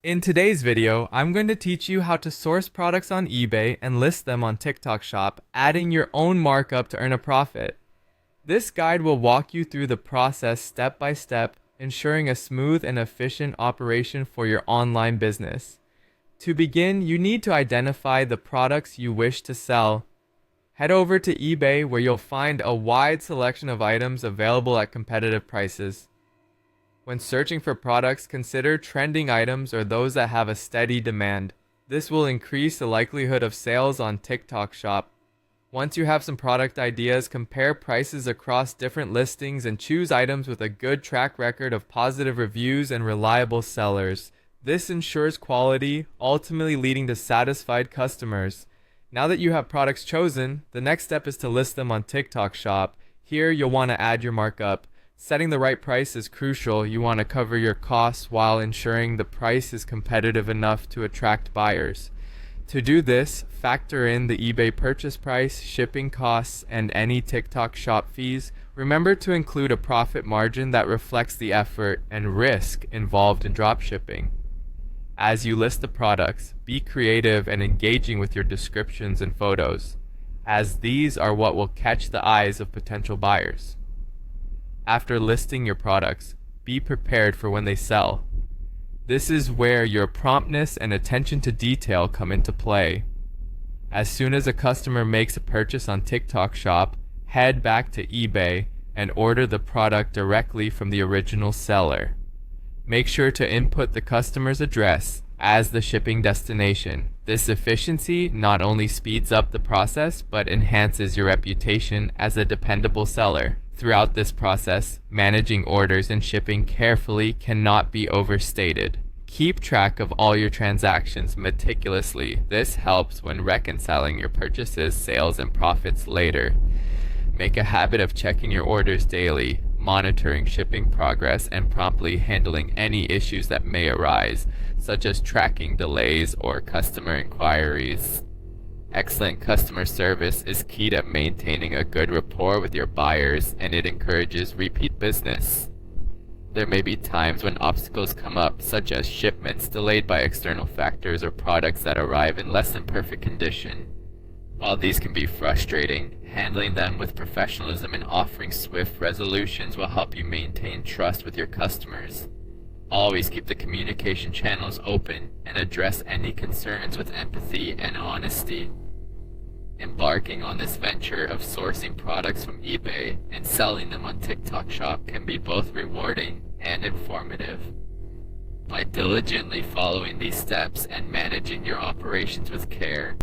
In today's video, I'm going to teach you how to source products on eBay and list them on TikTok Shop, adding your own markup to earn a profit. This guide will walk you through the process step by step, ensuring a smooth and efficient operation for your online business. To begin, you need to identify the products you wish to sell. Head over to eBay where you'll find a wide selection of items available at competitive prices. When searching for products, consider trending items or those that have a steady demand. This will increase the likelihood of sales on TikTok Shop. Once you have some product ideas, compare prices across different listings and choose items with a good track record of positive reviews and reliable sellers. This ensures quality, ultimately leading to satisfied customers. Now that you have products chosen, the next step is to list them on TikTok Shop. Here you'll want to add your markup. Setting the right price is crucial. You want to cover your costs while ensuring the price is competitive enough to attract buyers. To do this, factor in the eBay purchase price, shipping costs, and any TikTok Shop fees. Remember to include a profit margin that reflects the effort and risk involved in dropshipping. As you list the products, be creative and engaging with your descriptions and photos, as these are what will catch the eyes of potential buyers. After listing your products, be prepared for when they sell. This is where your promptness and attention to detail come into play. As soon as a customer makes a purchase on TikTok Shop, head back to eBay and order the product directly from the original seller. Make sure to input the customer's address as the shipping destination. This efficiency not only speeds up the process, but enhances your reputation as a dependable seller. Throughout this process, managing orders and shipping carefully cannot be overstated. Keep track of all your transactions meticulously. This helps when reconciling your purchases, sales, and profits later. Make a habit of checking your orders daily, monitoring shipping progress, and promptly handling any issues that may arise, such as tracking delays or customer inquiries. Excellent customer service is key to maintaining a good rapport with your buyers, and it encourages repeat business. There may be times when obstacles come up, such as shipments delayed by external factors or products that arrive in less than perfect condition. While these can be frustrating, handling them with professionalism and offering swift resolutions will help you maintain trust with your customers. Always keep the communication channels open and address any concerns with empathy and honesty. Embarking on this venture of sourcing products from eBay and selling them on TikTok Shop can be both rewarding and informative. By diligently following these steps and managing your operations with care,